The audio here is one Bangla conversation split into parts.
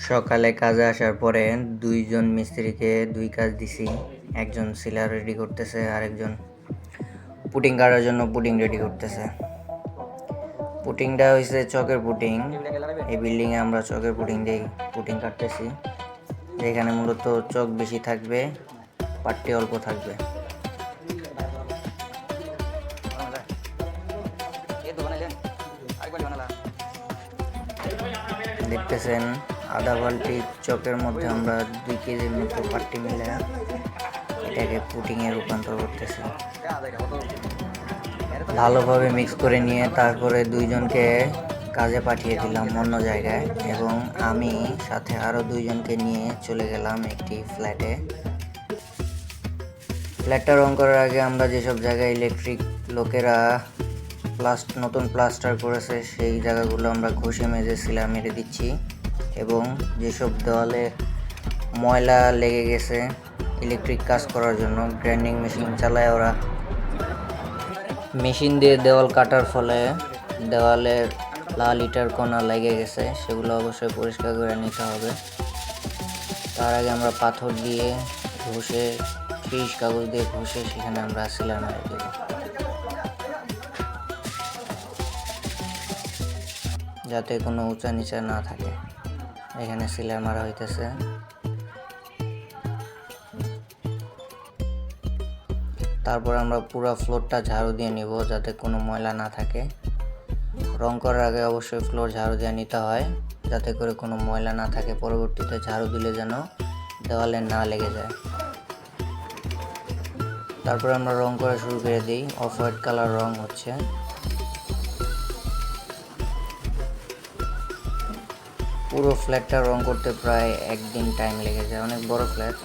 সকালে কাজে আসার পরে দুইজন মিস্ত্রিকে দুই কাজ দিছি। একজন সিলার রেডি করতেছে, আরেকজন পুটিং কাটার জন্য পুটিং রেডি করতেছে। পুটিংটা হয়েছে চকের পুটিং। এই বিল্ডিংয়ে আমরা চকের পুটিং দিয়ে পুটিং কাটতেছি, যেখানে মূলত চক বেশি থাকবে, পাট্টি অল্প থাকবে। দেখতেছেন আধা বালতি চকের মধ্যে আমরা 2 কেজির মতো পাট্টি মিলে এটাকে পুটিংয়ে রূপান্তর করতেছি। ভালোভাবে মিক্স করে নিয়ে তারপরে দুইজনকে কাজে পাঠিয়ে দিলাম অন্য জায়গায়, এবং আমি সাথে আরও দুইজনকে নিয়ে চলে গেলাম একটি ফ্ল্যাটে। ফ্ল্যাটটা রং করার আগে আমরা যেসব জায়গায় ইলেকট্রিক লোকেরা নতুন প্লাস্টার করেছে সেই জায়গাগুলো আমরা ঘষে মেজে সিলার মেরে দিচ্ছি, এবং যেসব দেওয়ালে ময়লা লেগে গেছে ইলেকট্রিক কাজ করার জন্য গ্রাইন্ডিং মেশিন চালায় ওরা, মেশিন দিয়ে দেওয়াল কাটার ফলে দেওয়ালের লাল ইটার কণা লেগে গেছে, সেগুলো অবশ্যই পরিষ্কার করে নিতে হবে। তার আগে আমরা পাথর দিয়ে ঘষে, ফ্রিজ কাগজ দিয়ে ঘষে সেখানে আমরা সিলার মেরে দেব, যাতে কোনো উঁচা নিচা না থাকে। এখানে সিলার মারা হইতেছে। তারপর আমরা পুরো ফ্লোরটা ঝাড়ু দিয়ে নিব, যাতে কোনো ময়লা না থাকে। রং করার আগে অবশ্যই ফ্লোর ঝাড়ু দিয়ে নিতে হয়, যাতে করে কোনো ময়লা না থাকে, পরবর্তীতে ঝাড়ু দিলে যেন দেওয়ালে না লেগে যায়। তারপর আমরা রং করা শুরু করে দিই। অফ হোয়াইট কালার রং হচ্ছে। পুরো ফ্ল্যাটটা রং করতে প্রায় 1 দিন টাইম লেগে যায়, অনেক বড় ফ্ল্যাট।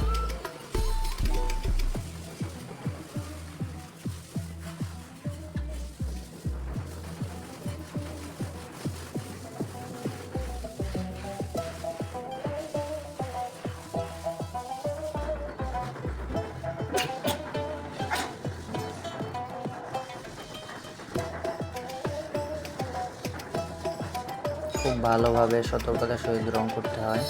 খুব ভালোভাবে সতর্কতার সহিত রং করতে হয়।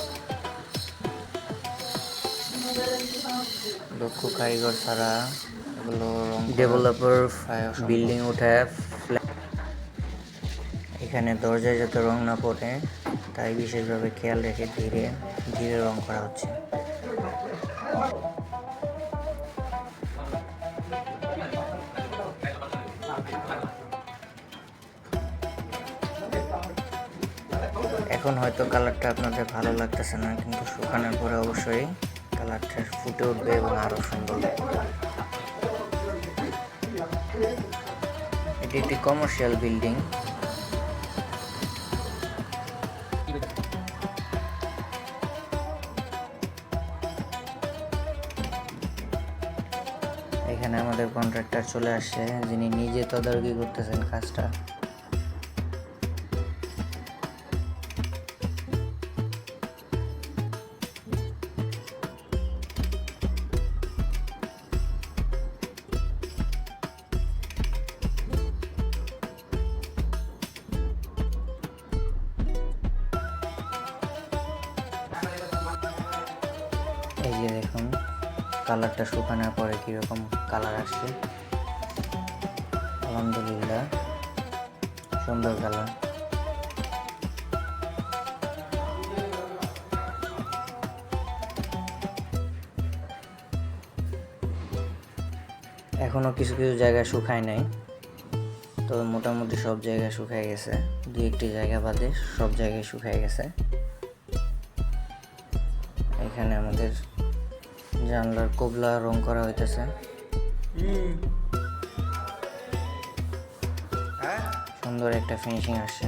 দক্ষ কারিগর ছাড়া এগুলো রং ডেভেলপার বিল্ডিং উঠে এখানে দরজায় যাতে রং না পড়ে তাই বিশেষভাবে খেয়াল রেখে ধীরে ধীরে রং করা হচ্ছে। এখন হয়তো কালারটা আপনাদের ভালো লাগতেছে না, কিন্তু শুকানোর পরে অবশ্যই কালারটা ফুটে উঠবে এবং আরও সুন্দর লাগবে। এটি একটি কমার্শিয়াল বিল্ডিং। এখানে আমাদের কন্ট্রাক্টর চলে আসছে, যিনি নিজে তদারকি করতেছেন কাজটা। এই যে দেখুন কালারটা শুকানোর পরে কীরকম কালার আসছে। আলহামদুলিল্লাহ, সুন্দর কালার। এখনো কিছু কিছু জায়গায় শুকায় নাই, তবে মোটামুটি সব জায়গায় শুকায় গেছে। 2-1টি জায়গা বাদে সব জায়গায় শুকায় গেছে। এখানে আমাদের জানলার কোবলা রং করা হইতেছে। সুন্দর একটা ফিনিশিং আসছে।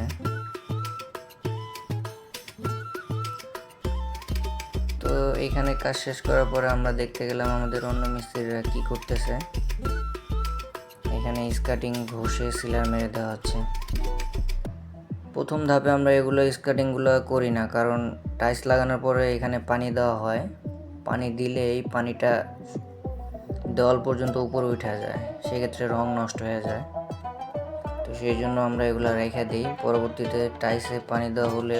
তো এখানে কাজ শেষ করার পরে আমরা দেখতে গেলাম আমাদের অন্য মিস্ত্রিরা কি করতেছে। এখানে স্কাটিং ঘষে সিলার মেরে দেওয়া হচ্ছে। প্রথম ধাপে আমরা এগুলো স্কাটিংগুলো করি না, কারণ টাইলস লাগানোর পরে এখানে পানি দেওয়া হয়। পানি দিলে এই পানিটা দেওয়াল পর্যন্ত উপরে উঠে যায়, সেক্ষেত্রে রং নষ্ট হয়ে যায়। তো সেই জন্য আমরা এগুলো রেখে দিই। পরবর্তীতে টাইলসে পানি দেওয়া হলে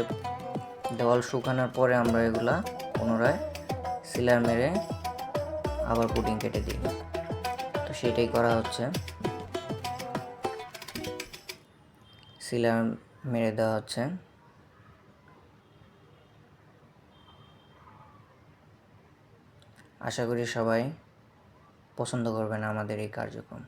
দেওয়াল শুকানোর পরে আমরা এগুলা পুনরায় সিলার মেরে আবার পুটিং কেটে দিই। তো সেটাই করা হচ্ছে, সিলার মেরে দেওয়া হচ্ছে। আশা করি সবাই পছন্দ করবেন আমাদের এই কার্যক্রম।